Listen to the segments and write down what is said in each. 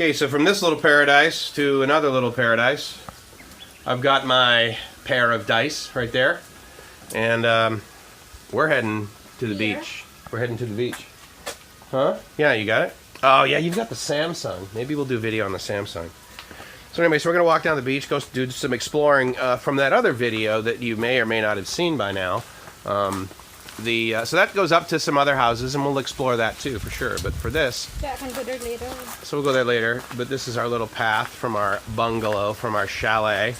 Okay, so from this little paradise to another little paradise, I've got my pair of dice right there, and we're heading to the beach. We're heading to the beach. Huh? Yeah, you got it? Oh, yeah, you've got the Samsung. Maybe we'll do video on the Samsung. So anyway, so we're going to walk down the beach, go do some exploring from that other video that you may or may not have seen by now. So that goes up to some other houses, and we'll explore that too, for sure. But for this... Yeah, I can go there later. So we'll go there later. But this is our little path from our bungalow, from our chalet.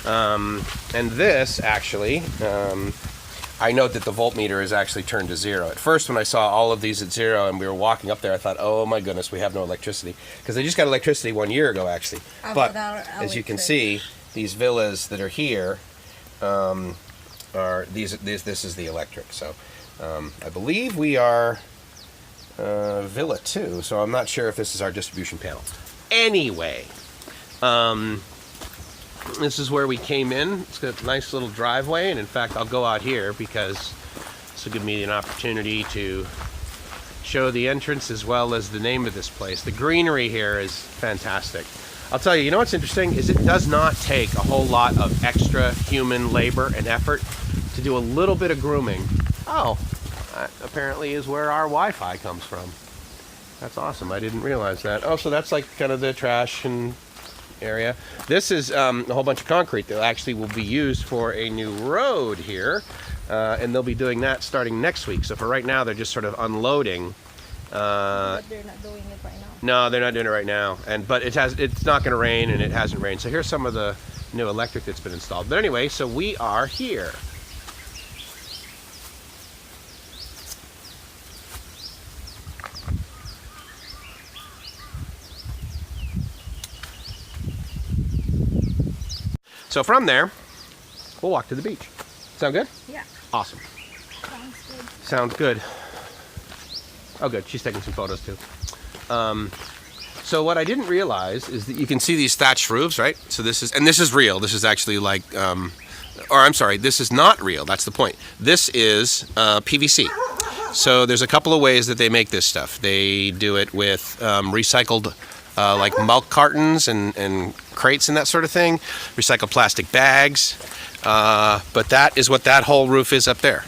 And this, actually, I note that the voltmeter is actually turned to 0. At first, when I saw all of these at 0 and we were walking up there, I thought, oh my goodness, we have no electricity. Because they just got electricity 1 year ago, actually. But as you can see, these villas that are here... this is the electric. So I believe we are Villa 2, so I'm not sure if this is our distribution panel. Anyway, this is where we came in. It's got a nice little driveway, and in fact I'll go out here because this will give me an opportunity to show the entrance as well as the name of this place. The greenery here is fantastic. I'll tell you, you know what's interesting is it does not take a whole lot of extra human labor and effort to do a little bit of grooming. Oh, that apparently is where our Wi-Fi comes from. That's awesome. I didn't realize that. Oh, so that's like kind of the trash and area. This is a whole bunch of concrete that actually will be used for a new road here, and they'll be doing that starting next week. So for right now, they're just sort of unloading. But they're not doing it right now. No, they're not doing it right now. But it's not going to rain, and it hasn't rained. So here's some of the new electric that's been installed. But anyway, so we are here. So from there, we'll walk to the beach. Sound good? Yeah. Awesome. Sounds good. Sounds good. Oh, good. She's taking some photos too. So what I didn't realize is that you can see these thatched roofs, right? So this is real. This is actually like, or I'm sorry, this is not real. That's the point. This is PVC. So there's a couple of ways that they make this stuff. They do it with recycled like milk cartons and crates and that sort of thing, recycled plastic bags, but that is what that whole roof is up there.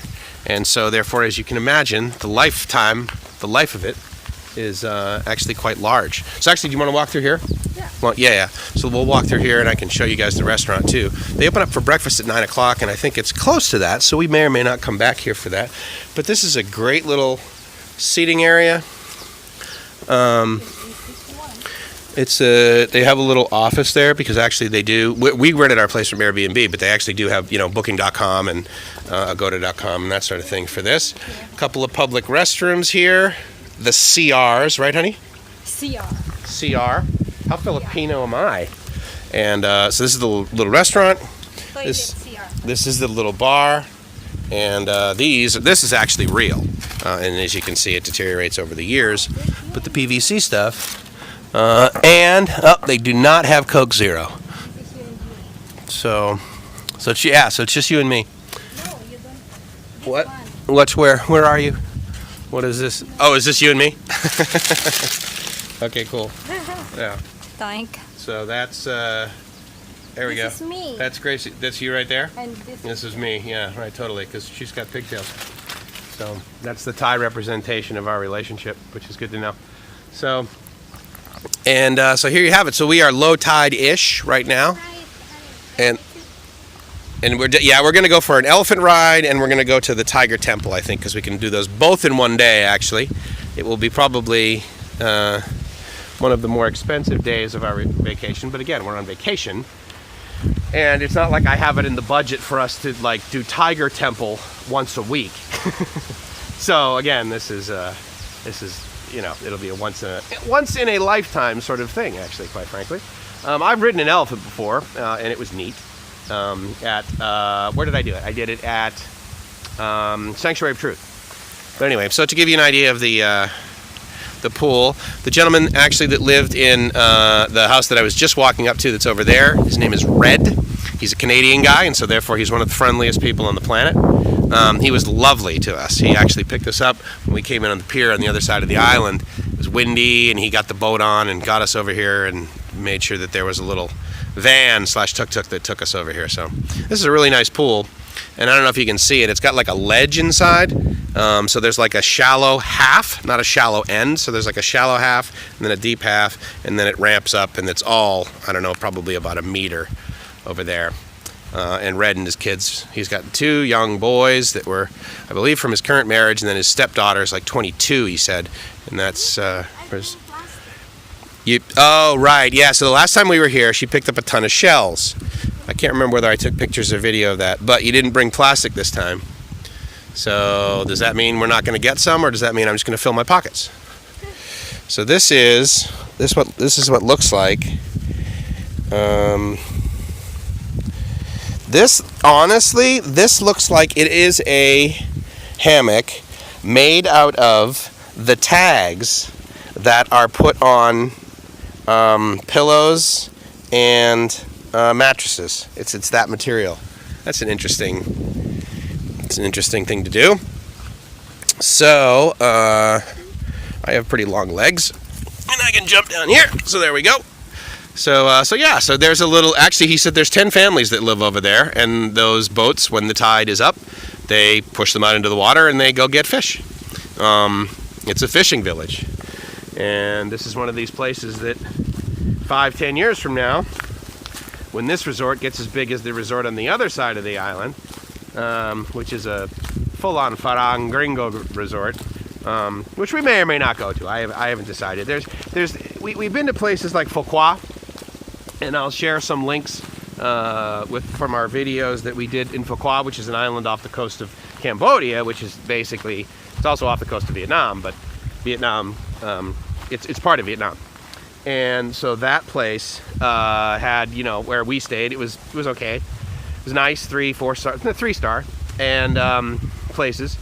And so therefore, as you can imagine, the life of it is actually quite large. So actually, do you want to walk through here? Yeah. Well, yeah. So we'll walk through here, and I can show you guys the restaurant too. They open up for breakfast at 9 o'clock, and I think it's close to that, so we may or may not come back here for that. But this is a great little seating area. They have a little office there because actually they do. We rented our place from Airbnb, but they actually do have, Booking.com and Agoda.com and that sort of thing for this. A couple of public restrooms here. The CRs, right, honey? CR. How Filipino am I? And so this is the little restaurant. This is the little bar, and this is actually real. And as you can see, it deteriorates over the years. But the PVC stuff. They do not have Coke Zero. So it's just you and me. No, you don't. What? What's where? Where are you? What is this? Oh, is this you and me? Okay, cool. Yeah. Thank. So that's there we go. This is me. That's Gracie. That's you right there. And This is me. Yeah, right, totally. Because she's got pigtails. So that's the Thai representation of our relationship, which is good to know. So. And so here you have it. So we are low tide-ish right now, and we're going to go for an elephant ride, and we're going to go to the Tiger Temple, I think, because we can do those both in one day. Actually, it will be probably one of the more expensive days of our vacation. But again, we're on vacation, and it's not like I have it in the budget for us to do Tiger Temple once a week. So again, this is. It'll be a once in a lifetime sort of thing, actually, quite frankly. I've ridden an elephant before, and it was neat. Where did I do it? I did it at Sanctuary of Truth. But anyway, so to give you an idea of the pool, the gentleman actually that lived in the house that I was just walking up to that's over there, his name is Red. He's a Canadian guy, and so therefore he's one of the friendliest people on the planet. He was lovely to us. He actually picked us up when we came in on the pier on the other side of the island, was windy, and he got the boat on and got us over here and made sure that there was a little van / tuk-tuk that took us over here. So this is a really nice pool, and I don't know if you can see it. It's got like a ledge inside, so there's like a shallow half, not a shallow end. So there's like a shallow half and then a deep half, and then it ramps up, and it's all, I don't know, probably about a meter over there. And Red and his kids, he's got 2 young boys that were, I believe, from his current marriage, and then his stepdaughter's like 22, he said, and that's oh, right, yeah. So the last time we were here, she picked up a ton of shells. I can't remember whether I took pictures or video of that, but you didn't bring plastic this time. So does that mean we're not going to get some, or does that mean I'm just going to fill my pockets? So this is what it looks like. This, honestly, this looks like it is a hammock made out of the tags that are put on pillows and mattresses. It's that material. That's an interesting thing to do. So I have pretty long legs, and I can jump down here. So there we go. So there's a little, actually he said there's 10 families that live over there, and those boats, when the tide is up, they push them out into the water and they go get fish. It's a fishing village. And this is one of these places that 5-10 years from now, when this resort gets as big as the resort on the other side of the island, which is a full-on Farang Gringo resort, which we may or may not go to. I haven't decided. We've been to places like Phuket, and I'll share some links from our videos that we did in Phuket, which is an island off the coast of Cambodia, which is basically, it's also off the coast of Vietnam, but Vietnam, it's part of Vietnam. And so that place had, where we stayed, it was okay. It was nice, 3-4 star, and places.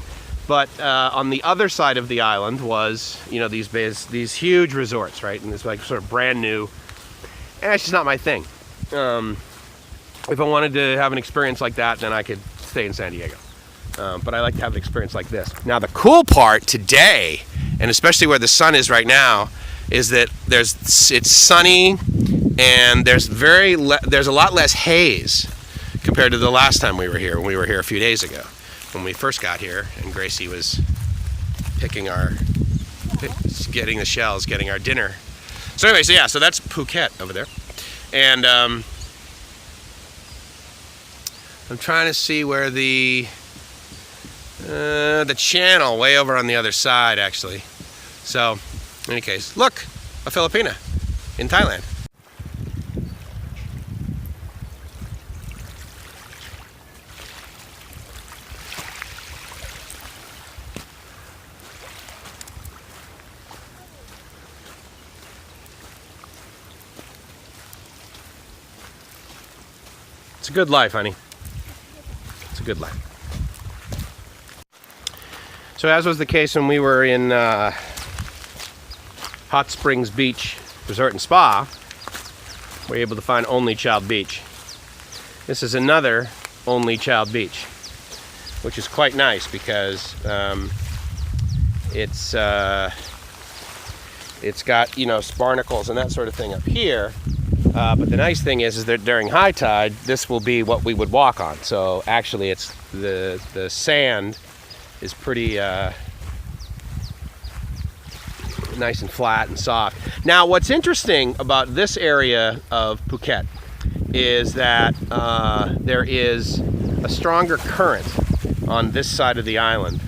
But on the other side of the island was, these huge resorts, right? And it's like sort of brand new. And it's just not my thing. If I wanted to have an experience like that, then I could stay in San Diego. But I like to have an experience like this. Now, the cool part today, and especially where the sun is right now, is that it's sunny, and there's a lot less haze compared to the last time we were here, when we were here a few days ago, when we first got here, and Gracie was getting the shells, getting our dinner. So anyway, so that's Phuket over there, and I'm trying to see where the channel way over on the other side, actually. So, in any case, look, a Filipina in Thailand. It's a good life, honey. It's a good life. So as was the case when we were in Hot Springs Beach Resort and Spa, we were able to find Only Child Beach. This is another Only Child Beach, which is quite nice because it's got, sparnacles and that sort of thing up here. But the nice thing is that during high tide, this will be what we would walk on. So actually, it's the sand is pretty nice and flat and soft. Now, what's interesting about this area of Phuket is that there is a stronger current on this side of the island,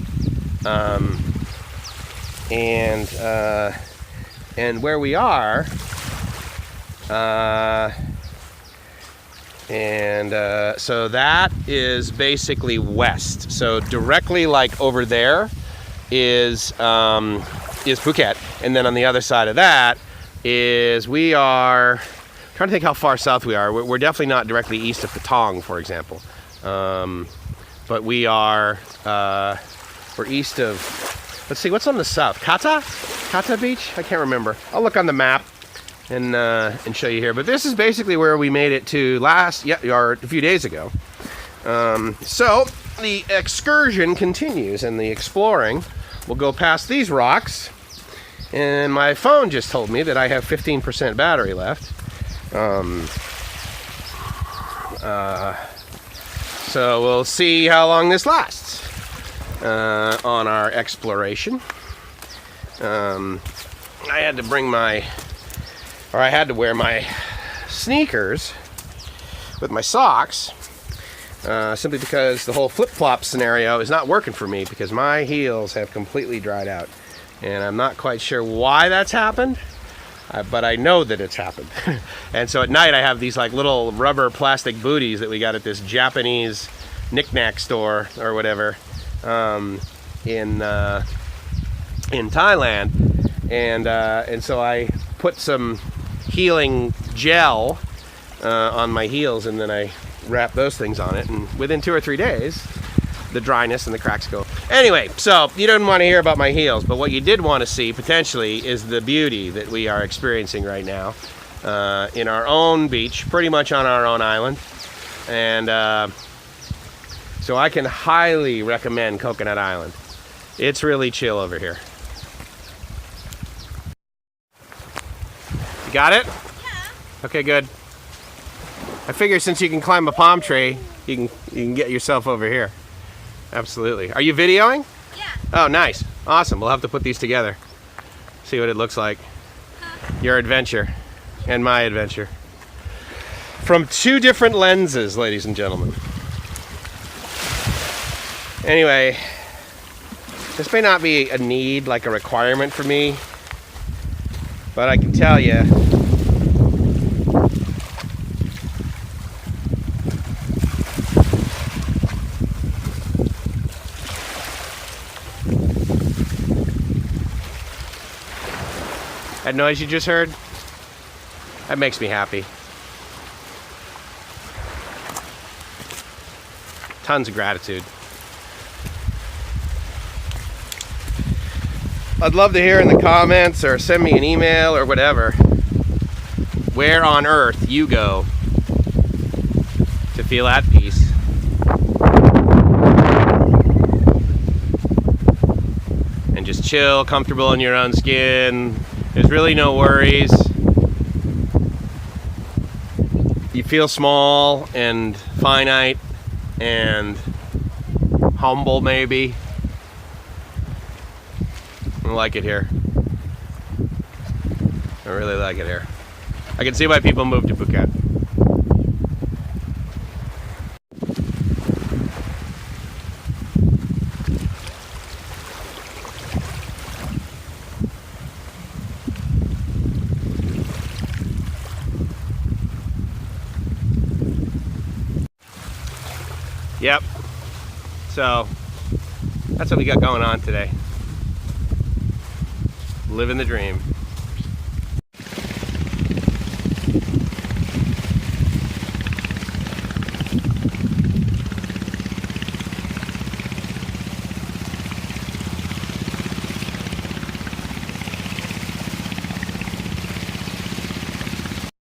and where we are. So that is basically west. So directly like over there is Phuket, and then on the other side of that is we are trying to think how far south we are. We're definitely not directly east of Patong, for example, but we are we're east of. Let's see, what's on the south? Kata Beach? I can't remember. I'll look on the map and show you here. But this is basically where we made it to or a few days ago. So the excursion continues, and the exploring will go past these rocks, And my phone just told me that I have 15% battery left. So we'll see how long this lasts on our exploration. I had to wear my sneakers with my socks, simply because the whole flip-flop scenario is not working for me because my heels have completely dried out. And I'm not quite sure why that's happened, but I know that it's happened. And so at night I have these like little rubber plastic booties that we got at this Japanese knick-knack store or whatever in Thailand. And so I put some healing gel on my heels, and then I wrap those things on it, and within 2 or 3 days the dryness and the cracks go. Anyway, so you didn't want to hear about my heels, but what you did want to see potentially is the beauty that we are experiencing right now in our own beach, pretty much on our own island. And so I can highly recommend Coconut Island. It's really chill over here. You got it? Yeah. Okay, good. I figure since you can climb a palm tree, you can get yourself over here. Absolutely. Are you videoing? Yeah. Oh, nice. Awesome. We'll have to put these together. See what it looks like. Your adventure and my adventure. From 2 different lenses, ladies and gentlemen. Anyway, this may not be a need, like a requirement for me, but I can tell you, that noise you just heard, that makes me happy. Tons of gratitude. I'd love to hear in the comments or send me an email or whatever where on earth you go to feel at peace. And just chill, comfortable in your own skin. There's really no worries. You feel small and finite and humble, maybe. I like it here. I really like it here. I can see why people move to Phuket. Yep. So that's what we got going on today. Living the dream.